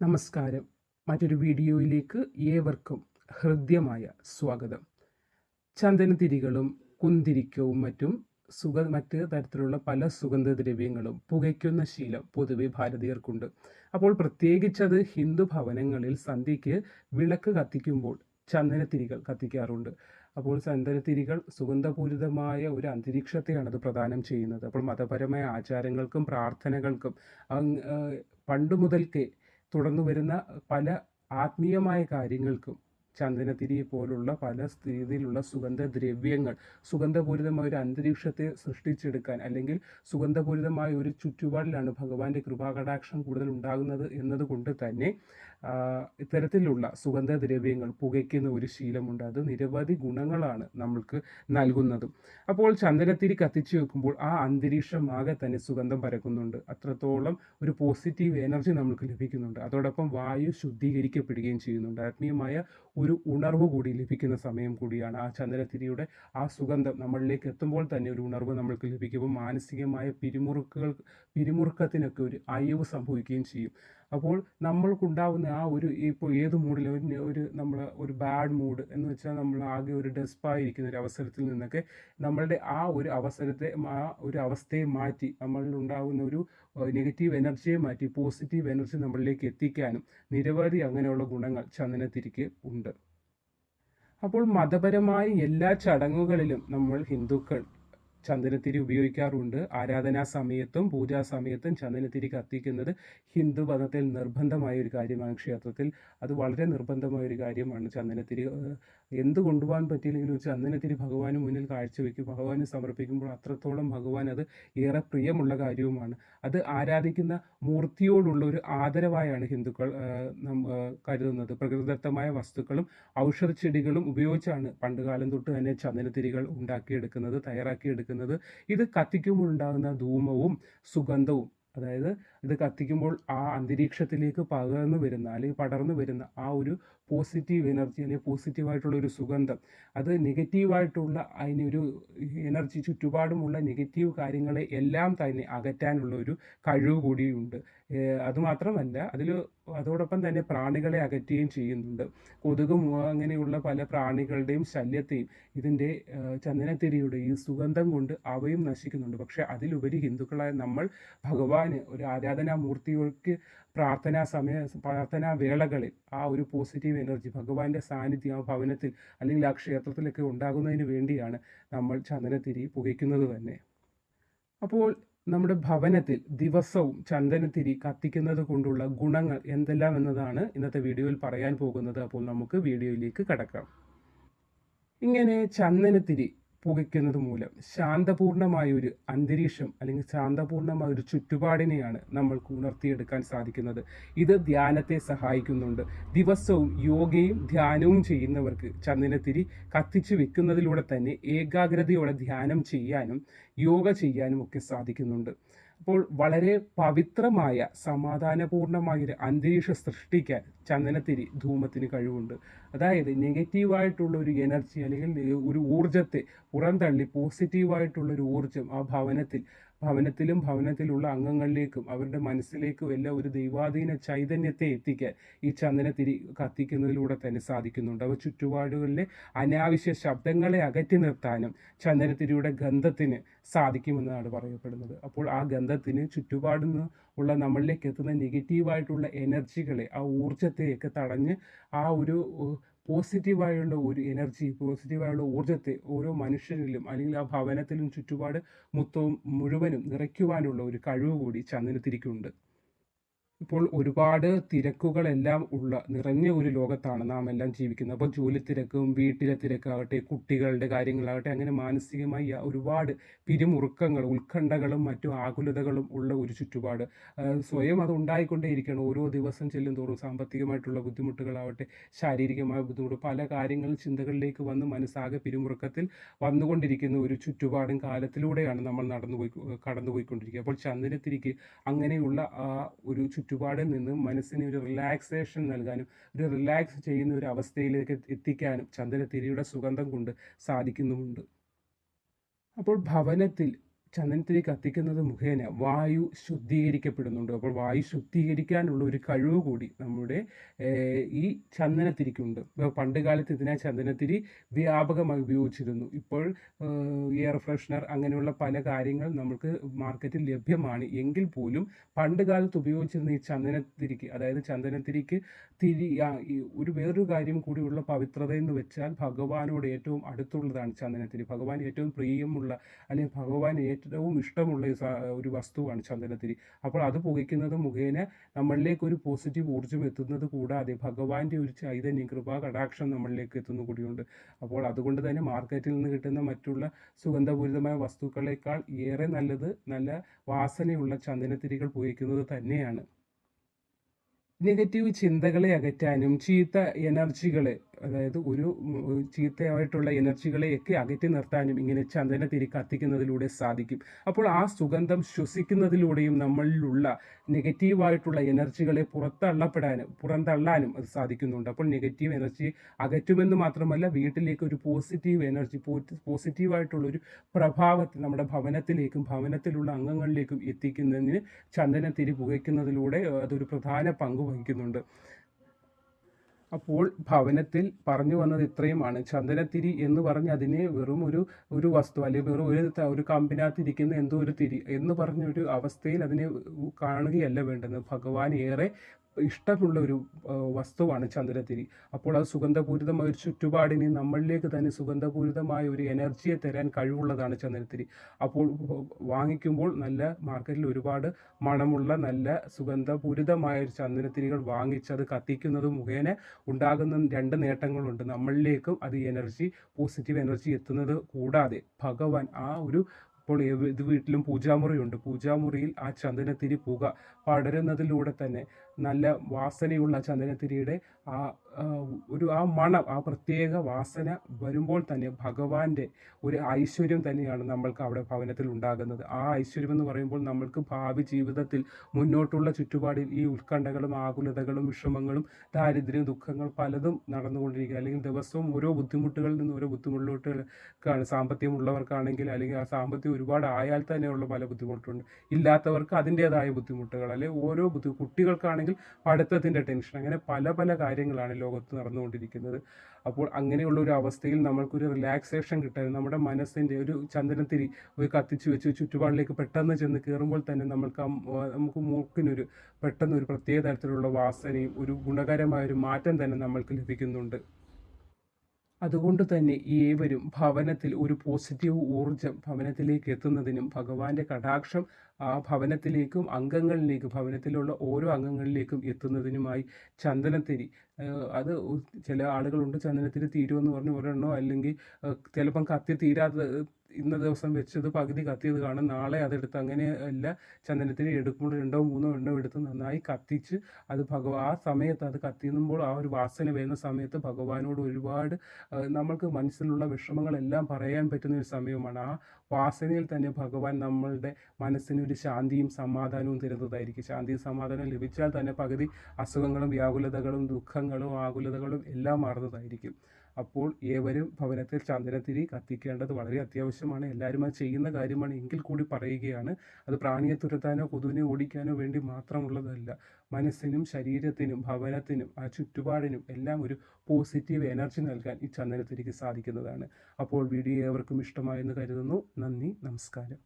നമസ്കാരം. മറ്റൊരു വീഡിയോയിലേക്ക് ഏവർക്കും ഹൃദ്യമായ സ്വാഗതം. ചന്ദനത്തിരികളും കുന്തിരിക്കവും മറ്റ് തരത്തിലുള്ള പല സുഗന്ധദ്രവ്യങ്ങളും പുകയ്ക്കുന്ന ശീലം പൊതുവെ ഭാരതീയർക്കുണ്ട്. അപ്പോൾ പ്രത്യേകിച്ചത് ഹിന്ദു ഭവനങ്ങളിൽ സന്ധ്യയ്ക്ക് വിളക്ക് കത്തിക്കുമ്പോൾ ചന്ദനത്തിരികൾ കത്തിക്കാറുണ്ട്. അപ്പോൾ ചന്ദനത്തിരികൾ സുഗന്ധപൂരിതമായ ഒരു അന്തരീക്ഷത്തെയാണ് അത് പ്രദാനം ചെയ്യുന്നത്. അപ്പോൾ മതപരമായ ആചാരങ്ങൾക്കും പ്രാർത്ഥനകൾക്കും പണ്ടു മുതൽക്കേ തുടർന്നു വരുന്ന പല ആത്മീയമായ കാര്യങ്ങൾക്കും ചന്ദനത്തിരി പോലുള്ള പല രീതിയിലുള്ള സുഗന്ധദ്രവ്യങ്ങൾ സുഗന്ധപൂരിതമായ ഒരു അന്തരീക്ഷത്തെ സൃഷ്ടിച്ചെടുക്കാൻ, അല്ലെങ്കിൽ സുഗന്ധപൂരിതമായ ഒരു ചുറ്റുപാടിലാണ് ഭഗവാന്റെ കൃപാകടാക്ഷം കൂടുതൽ ഉണ്ടാകുന്നത് എന്നതുകൊണ്ട് തന്നെ ഇത്തരത്തിലുള്ള സുഗന്ധദ്രവ്യങ്ങൾ പുകയ്ക്കുന്ന ഒരു ശീലമുണ്ട്. അത് നിരവധി ഗുണങ്ങളാണ് നമ്മൾക്ക് നൽകുന്നതും. അപ്പോൾ ചന്ദനത്തിരി കത്തിച്ചു വെക്കുമ്പോൾ ആ അന്തരീക്ഷം ആകെ തന്നെ സുഗന്ധം പരക്കുന്നുണ്ട്. അത്രത്തോളം ഒരു പോസിറ്റീവ് എനർജി നമുക്ക് ലഭിക്കുന്നുണ്ട്. അതോടൊപ്പം വായു ശുദ്ധീകരിക്കപ്പെടുകയും ചെയ്യുന്നുണ്ട്. ആത്മീയമായ ഒരു ഉണർവ് കൂടി ലഭിക്കുന്ന സമയം കൂടിയാണ്. ആ ചന്ദനത്തിരിയുടെ ആ സുഗന്ധം നമ്മളിലേക്ക് എത്തുമ്പോൾ തന്നെ ഒരു ഉണർവ് നമ്മൾക്ക് ലഭിക്കുമ്പോൾ മാനസികമായ പിരിമുറുക്കത്തിനൊക്കെ ഒരു അയവ് സംഭവിക്കുകയും ചെയ്യും. അപ്പോൾ നമ്മൾക്കുണ്ടാവുന്ന ആ ഒരു ഇപ്പോൾ ഏത് മൂഡിൽ നമ്മൾ ഒരു ബാഡ് മൂഡ് എന്ന് വെച്ചാൽ നമ്മൾ ആകെ ഒരു ഡെസ്പായിരിക്കുന്ന ഒരു അവസരത്തിൽ നിന്നൊക്കെ നമ്മളുടെ ആ ഒരു അവസ്ഥയെ മാറ്റി, നമ്മളിൽ ഉണ്ടാകുന്ന ഒരു നെഗറ്റീവ് എനർജിയെ മാറ്റി പോസിറ്റീവ് എനർജി നമ്മളിലേക്ക് എത്തിക്കാനും നിരവധി അങ്ങനെയുള്ള ഗുണങ്ങൾ ചന്ദനത്തിരിക്ക് ഉണ്ട്. അപ്പോൾ മതപരമായ എല്ലാ ചടങ്ങുകളിലും നമ്മൾ ഹിന്ദുക്കൾ ചന്ദനത്തിരി ഉപയോഗിക്കാറുണ്ട്. ആരാധനാ സമയത്തും പൂജാ സമയത്തും ചന്ദനത്തിരി കത്തിക്കുന്നത് ഹിന്ദു മതത്തിൽ നിർബന്ധമായ ഒരു കാര്യമാണ്. ക്ഷേത്രത്തിൽ അത് വളരെ നിർബന്ധമായ ഒരു കാര്യമാണ്. ചന്ദനത്തിരി എന്ത് കൊണ്ടുപോകാൻ പറ്റിയില്ലെങ്കിലും ചന്ദനത്തിരി ഭഗവാന് മുന്നിൽ കാഴ്ചവെക്കും. ഭഗവാന് സമർപ്പിക്കുമ്പോൾ അത്രത്തോളം ഭഗവാൻ അത് ഏറെ പ്രിയമുള്ള കാര്യവുമാണ്. അത് ആരാധിക്കുന്ന മൂർത്തിയോടുള്ള ഒരു ആദരവായാണ് ഹിന്ദുക്കൾ കരുതുന്നത്. പ്രകൃതിദത്തമായ വസ്തുക്കളും ഔഷധച്ചെടികളും ഉപയോഗിച്ചാണ് പണ്ടുകാലം തൊട്ട് തന്നെ ചന്ദനത്തിരികൾ തയ്യാറാക്കിയെടുക്കുന്നത്. ഇത് കത്തിക്കുമ്പോൾ ഉണ്ടാകുന്ന ധൂമവും സുഗന്ധവും, അതായത് ഇത് കത്തിക്കുമ്പോൾ ആ അന്തരീക്ഷത്തിലേക്ക് പടർന്നു വരുന്ന ആ ഒരു പോസിറ്റീവ് എനർജി, അല്ലെങ്കിൽ പോസിറ്റീവായിട്ടുള്ള ഒരു സുഗന്ധം, അത് നെഗറ്റീവായിട്ടുള്ള അതിനൊരു എനർജി, ചുറ്റുപാടുമുള്ള നെഗറ്റീവ് കാര്യങ്ങളെ എല്ലാം തന്നെ അകറ്റാനുള്ള ഒരു കഴിവ് കൂടിയുണ്ട്. അതുമാത്രമല്ല അതോടൊപ്പം തന്നെ പ്രാണികളെ അകറ്റുകയും ചെയ്യുന്നുണ്ട്. കൊതുകും അങ്ങനെയുള്ള പല പ്രാണികളുടെയും ശല്യത്തെയും ഇതിൻ്റെ ചന്ദനത്തിരിയുടെ ഈ സുഗന്ധം കൊണ്ട് അവയും നശിക്കുന്നുണ്ട്. പക്ഷെ അതിലുപരി ഹിന്ദുക്കളായ നമ്മൾ ഭഗവാന് ഒരു ആരാധനാമൂർത്തികൾക്ക് പ്രാർത്ഥനാ വേളകളിൽ ആ ഒരു പോസിറ്റീവ് എനർജി, ഭഗവാന്റെ സാന്നിധ്യം ആ ഭവനത്തിൽ അല്ലെങ്കിൽ ആ ക്ഷേത്രത്തിലൊക്കെ ഉണ്ടാകുന്നതിന് വേണ്ടിയാണ് നമ്മൾ ചന്ദനത്തിരി പുകയ്ക്കുന്നത് തന്നെ. അപ്പോൾ നമ്മുടെ ഭവനത്തിൽ ദിവസവും ചന്ദനത്തിരി കത്തിക്കുന്നത് കൊണ്ടുള്ള ഗുണങ്ങൾ എന്തെല്ലാം എന്നതാണ് ഇന്നത്തെ വീഡിയോയിൽ പറയാൻ പോകുന്നത്. അപ്പോൾ നമുക്ക് വീഡിയോയിലേക്ക് കടക്കാം. ഇങ്ങനെ ചന്ദനത്തിരി പുകയ്ക്കുന്നത് മൂലം ശാന്തപൂർണമായ ഒരു അന്തരീക്ഷം, അല്ലെങ്കിൽ ശാന്തപൂർണമായ ഒരു ചുറ്റുപാടിനെയാണ് നമ്മൾക്ക് ഉണർത്തിയെടുക്കാൻ സാധിക്കുന്നത്. ഇത് ധ്യാനത്തെ സഹായിക്കുന്നുണ്ട്. ദിവസവും യോഗയും ധ്യാനവും ചെയ്യുന്നവർക്ക് ചന്ദനത്തിരി കത്തിച്ചു വെക്കുന്നതിലൂടെ തന്നെ ഏകാഗ്രതയോടെ ധ്യാനം ചെയ്യാനും യോഗ ചെയ്യാനും ഒക്കെ സാധിക്കുന്നുണ്ട്. അപ്പോൾ വളരെ പവിത്രമായ സമാധാനപൂർണമായ ഒരു അന്തരീക്ഷം സൃഷ്ടിക്കാൻ ചന്ദനത്തിരി ധൂമത്തിന് കഴിവുണ്ട്. അതായത് നെഗറ്റീവായിട്ടുള്ള ഒരു എനർജി, അല്ലെങ്കിൽ ഒരു ഊർജത്തെ പുറന്തള്ളി പോസിറ്റീവായിട്ടുള്ള ഒരു ഊർജം ആ ഭവനത്തിലുള്ള അംഗങ്ങളിലേക്കും അവരുടെ മനസ്സിലേക്കും എല്ലാം ഒരു ദൈവാധീന ചൈതന്യത്തെ എത്തിക്കാൻ ഈ ചന്ദനത്തിരി കത്തിക്കുന്നതിലൂടെ തന്നെ സാധിക്കുന്നുണ്ട്. അവ ചുറ്റുപാടുകളിലെ അനാവശ്യ ശബ്ദങ്ങളെ അകറ്റി നിർത്താനും ചന്ദനത്തിരിയുടെ ഗന്ധത്തിന് സാധിക്കുമെന്നാണ് പറയപ്പെടുന്നത്. അപ്പോൾ ആ ഗന്ധത്തിന് ചുറ്റുപാടിൽ നിന്ന് ഉള്ള നമ്മളിലേക്ക് എത്തുന്ന നെഗറ്റീവായിട്ടുള്ള എനർജികളെ, ആ ഊർജത്തെയൊക്കെ തടഞ്ഞ് ആ ഒരു പോസിറ്റീവായുള്ള ഒരു എനർജി, പോസിറ്റീവായുള്ള ഊർജത്തെ ഓരോ മനുഷ്യരിലും അല്ലെങ്കിൽ ആ ഭവനത്തിലും ചുറ്റുപാട് മുഴുവനും നിറയ്ക്കുവാനുള്ള ഒരു കഴിവ് കൂടി ചന്ദനത്തിരിക്കുണ്ട്. ഇപ്പോൾ ഒരുപാട് തിരക്കുകളെല്ലാം നിറഞ്ഞ ഒരു ലോകത്താണ് നാം എല്ലാം ജീവിക്കുന്നത്. അപ്പോൾ ജോലി തിരക്കും വീട്ടിലെ തിരക്കാകട്ടെ, കുട്ടികളുടെ കാര്യങ്ങളാകട്ടെ, അങ്ങനെ മാനസികമായി ഒരുപാട് പിരിമുറുക്കങ്ങളും ഉത്കണ്ഠകളും മറ്റു ആകുലതകളും ഉള്ള ഒരു ചുറ്റുപാട് സ്വയം അത് ഉണ്ടായിക്കൊണ്ടേയിരിക്കണം. ഓരോ ദിവസം ചെല്ലുന്തോറും സാമ്പത്തികമായിട്ടുള്ള ബുദ്ധിമുട്ടുകളാവട്ടെ, ശാരീരികമായ ബുദ്ധിമുട്ട്, പല കാര്യങ്ങളും ചിന്തകളിലേക്ക് വന്ന് മനസ്സാകെ പിരിമുറുക്കത്തിൽ വന്നുകൊണ്ടിരിക്കുന്ന ഒരു ചുറ്റുപാടും കാലത്തിലൂടെയാണ് നമ്മൾ കടന്നുപോയിക്കൊണ്ടിരിക്കുക. അപ്പോൾ ചന്ദനത്തിരിക്ക് അങ്ങനെയുള്ള ഒരു ചുറ്റുപാടിൽ നിന്ന് മനസ്സിന് ഒരു റിലാക്സേഷൻ നൽകാനും ഒരു റിലാക്സ് ചെയ്യുന്ന ഒരു അവസ്ഥയിലേക്ക് എത്തിക്കാനും ചന്ദനത്തിരിയുടെ സുഗന്ധം കൊണ്ട് സാധിക്കുന്നുമുണ്ട്. അപ്പോൾ ഭവനത്തിൽ ചന്ദനത്തിരി കത്തിക്കുന്നത് മുഖേന വായു ശുദ്ധീകരിക്കപ്പെടുന്നുണ്ട്. അപ്പോൾ വായു ശുദ്ധീകരിക്കാനുള്ള ഒരു കഴിവ് കൂടി നമ്മുടെ ഈ ചന്ദനത്തിരിക്കുണ്ട്. പണ്ട് കാലത്ത് ഇതിനായി ചന്ദനത്തിരി വ്യാപകമായി ഉപയോഗിച്ചിരുന്നു. ഇപ്പോൾ എയർ ഫ്രഷ്നർ അങ്ങനെയുള്ള പല കാര്യങ്ങൾ നമുക്ക് മാർക്കറ്റിൽ ലഭ്യമാണ്. എങ്കിൽ പോലും പണ്ട് കാലത്ത് ഉപയോഗിച്ചിരുന്ന ഈ ചന്ദനത്തിരിക്ക്, അതായത് ചന്ദനത്തിരിക്ക് ഒരു വേറൊരു കാര്യം കൂടിയുള്ള പവിത്രത എന്ന് വെച്ചാൽ ഭഗവാനോട് ഏറ്റവും അടുത്തുള്ളതാണ് ചന്ദനത്തിരി. ഭഗവാൻ ഏറ്റവും പ്രിയമുള്ള, അല്ലെങ്കിൽ ഭഗവാൻ ഏറ്റവും ഇഷ്ടമുള്ള ഒരു വസ്തുവാണ് ചന്ദനത്തിരി. അപ്പോൾ അത് പുകയ്ക്കുന്നത് മുഖേന നമ്മളിലേക്ക് ഒരു പോസിറ്റീവ് ഊർജ്ജം എത്തുന്നത് കൂടാതെ ഭഗവാന്റെ ഒരു ചൈതന്യം, കൃപാ കടാക്ഷം നമ്മളിലേക്ക് എത്തുന്ന കൂടിയുണ്ട്. അപ്പോൾ അതുകൊണ്ട് തന്നെ മാർക്കറ്റിൽ നിന്ന് കിട്ടുന്ന മറ്റുള്ള സുഗന്ധപൂരിതമായ വസ്തുക്കളേക്കാൾ ഏറെ നല്ലത് നല്ല വാസനയുള്ള ചന്ദനത്തിരികൾ പുകയ്ക്കുന്നത് തന്നെയാണ്. നെഗറ്റീവ് ചിന്തകളെ അകറ്റാനും ചീത്ത എനർജികളെ, അതായത് ഒരു ചീത്തയായിട്ടുള്ള എനർജികളെയൊക്കെ അകറ്റി നിർത്താനും ഇങ്ങനെ ചന്ദനത്തിരി കത്തിക്കുന്നതിലൂടെ സാധിക്കും. അപ്പോൾ ആ സുഗന്ധം ശ്വസിക്കുന്നതിലൂടെയും നമ്മളിലുള്ള നെഗറ്റീവായിട്ടുള്ള എനർജികളെ പുറന്തള്ളാനും അത് സാധിക്കുന്നുണ്ട്. അപ്പോൾ നെഗറ്റീവ് എനർജി അകറ്റുമെന്ന് മാത്രമല്ല, വീട്ടിലേക്ക് ഒരു പോസിറ്റീവ് എനർജി, പോസിറ്റീവായിട്ടുള്ളൊരു പ്രഭാവത്തെ നമ്മുടെ ഭവനത്തിലേക്കും ഭവനത്തിലുള്ള അംഗങ്ങളിലേക്കും എത്തിക്കുന്നതിന് ചന്ദനത്തിരി പുകയ്ക്കുന്നതിലൂടെ അതൊരു പ്രധാന പങ്ക് വഹിക്കുന്നുണ്ട്. അപ്പോൾ ഭവനത്തിൽ പറഞ്ഞു വന്നത് ഇത്രയുമാണ്. ചന്ദനത്തിരി എന്ന് പറഞ്ഞ് അതിനെ വെറും ഒരു വസ്തു, അല്ലെങ്കിൽ വെറും ഒരു കമ്പിനകത്തിരിക്കുന്ന എന്തോ ഒരു തിരി എന്ന് പറഞ്ഞൊരു അവസ്ഥയിൽ അതിനെ കാണുകയല്ല വേണ്ടത്. ഭഗവാൻ ഏറെ ഇഷ്ടമുള്ള ഒരു വസ്തുവാണ് ചന്ദനത്തിരി. അപ്പോൾ അത് സുഗന്ധപൂരിതമായ ഒരു ചുറ്റുപാടിനെ നമ്മളിലേക്ക് തന്നെ സുഗന്ധപൂരിതമായ ഒരു എനർജിയെ തരാൻ കഴിവുള്ളതാണ് ചന്ദനത്തിരി. അപ്പോൾ വാങ്ങിക്കുമ്പോൾ നല്ല മാർക്കറ്റിൽ ഒരുപാട് മണമുള്ള നല്ല സുഗന്ധപൂരിതമായ ഒരു ചന്ദനത്തിരികൾ വാങ്ങിച്ച് അത് കത്തിക്കുന്നത് മുഖേന ഉണ്ടാകുന്ന രണ്ട് നേട്ടങ്ങളുണ്ട്. നമ്മളിലേക്കും അത് പോസിറ്റീവ് എനർജി എത്തുന്നത് കൂടാതെ ഭഗവാൻ ഇപ്പോൾ ഇത് വീട്ടിലും പൂജാമുറിയുണ്ട്. പൂജാമുറിയിൽ ആ ചന്ദനത്തിരി പുക പടരുന്നതിലൂടെ തന്നെ നല്ല വാസനയുള്ള ചന്ദനത്തിരിയുടെ ആ മണം, ആ പ്രത്യേക വാസന വരുമ്പോൾ തന്നെ ഭഗവാന്റെ ഒരു ഐശ്വര്യം തന്നെയാണ് നമ്മൾക്ക് അവിടെ ഭവനത്തിൽ ഉണ്ടാകുന്നത്. ആ ഐശ്വര്യം എന്ന് പറയുമ്പോൾ നമ്മൾക്ക് ഭാവി ജീവിതത്തിൽ മുന്നോട്ടുള്ള ചുറ്റുപാടിൽ ഈ ഉത്കണ്ഠകളും ആകുലതകളും വിഷമങ്ങളും ദാരിദ്ര്യം ദുഃഖങ്ങൾ പലതും നടന്നുകൊണ്ടിരിക്കുക, അല്ലെങ്കിൽ ദിവസവും ഓരോ ബുദ്ധിമുട്ടുകളിൽ നിന്ന് ഓരോ ബുദ്ധിമുട്ടുകൾക്കാണ്. സാമ്പത്തികമുള്ളവർക്കാണെങ്കിൽ, അല്ലെങ്കിൽ ആ സാമ്പത്തികം ഒരുപാട് ആയാൽ തന്നെയുള്ള പല ബുദ്ധിമുട്ടുണ്ട്. ഇല്ലാത്തവർക്ക് അതിൻ്റെതായ ബുദ്ധിമുട്ടുകൾ, അല്ലെങ്കിൽ ഓരോ കുട്ടികൾക്കാണെങ്കിൽ പഠിത്തത്തിൻ്റെ ടെൻഷൻ, അങ്ങനെ പല പല കാര്യങ്ങളാണ് ലോകത്ത് നടന്നുകൊണ്ടിരിക്കുന്നത്. അപ്പോൾ അങ്ങനെയുള്ള ഒരു അവസ്ഥയിൽ നമ്മൾക്കൊരു റിലാക്സേഷൻ കിട്ടാൻ നമ്മുടെ മനസ്സിൻ്റെ ഒരു ചന്ദനത്തിരി കത്തിച്ച് വെച്ച് ചുറ്റുപാടിലേക്ക് പെട്ടെന്ന് ചെന്ന് കയറുമ്പോൾ തന്നെ നമുക്ക് മൂക്കിനൊരു പെട്ടെന്ന് ഒരു പ്രത്യേക തരത്തിലുള്ള വാസനയും ഒരു ഗുണകരമായ ഒരു മാറ്റം തന്നെ നമ്മൾക്ക് ലഭിക്കുന്നുണ്ട്. അതുകൊണ്ട് തന്നെ ഏവരും ഭവനത്തിൽ ഒരു പോസിറ്റീവ് ഊർജം ഭവനത്തിലേക്ക് എത്തുന്നതിനും ഭഗവാന്റെ കടാക്ഷം ആ ഭവനത്തിലേക്കും ഭവനത്തിലുള്ള ഓരോ അംഗങ്ങളിലേക്കും എത്തുന്നതിനുമായി ചന്ദനത്തിരി, അത് ചില ആളുകളുണ്ട് ചന്ദനത്തിരി തീരുമെന്ന് പറഞ്ഞ് ഒരെണ്ണോ, അല്ലെങ്കിൽ ചിലപ്പം കത്തി തീരാത്ത ഇന്ന ദിവസം വെച്ചത് പകുതി കത്തിയത് കാണും, നാളെ അതെടുത്ത്, അങ്ങനെയല്ല. ചന്ദനത്തിരി എടുക്കുമ്പോൾ 2 3 എണ്ണം എടുത്ത് നന്നായി കത്തിച്ച് അത് ആ സമയത്ത് അത് കത്തിയുമ്പോൾ ആ ഒരു വാസന വരുന്ന സമയത്ത് ഭഗവാനോട് ഒരുപാട് നമ്മൾക്ക് മനസ്സിലുള്ള വിഷമങ്ങളെല്ലാം പറയാൻ പറ്റുന്ന ഒരു സമയമാണ്. ആ വാസനയിൽ തന്നെ ഭഗവാൻ നമ്മളുടെ മനസ്സിനൊരു ശാന്തിയും സമാധാനവും തരുന്നതായിരിക്കും. ശാന്തിയും സമാധാനവും ലഭിച്ചാൽ തന്നെ പകുതി അസുഖങ്ങളും വ്യാകുലതകളും ദുഃഖങ്ങളും ആകുലതകളും എല്ലാം മാറുന്നതായിരിക്കും. അപ്പോൾ ഏവരും ഭവനത്തിൽ ചന്ദനത്തിരി കത്തിക്കേണ്ടത് വളരെ അത്യാവശ്യമാണ്. എല്ലാവരും അത് ചെയ്യുന്ന കാര്യമാണ് എങ്കിൽ കൂടി പറയുകയാണ്. അത് പ്രാണിയെ തുരത്താനോ കൊതുവിനെ ഓടിക്കാനോ വേണ്ടി മാത്രമുള്ളതല്ല. മനസ്സിനും ശരീരത്തിനും ഭവനത്തിനും ആ ചുറ്റുപാടിനും എല്ലാം ഒരു പോസിറ്റീവ് എനർജി നൽകാൻ ഈ ചന്ദനത്തിരിക്ക് സാധിക്കുന്നതാണ്. അപ്പോൾ വീഡിയോ ഏവർക്കും ഇഷ്ടമായെന്ന് കരുതുന്നു. നന്ദി, നമസ്കാരം.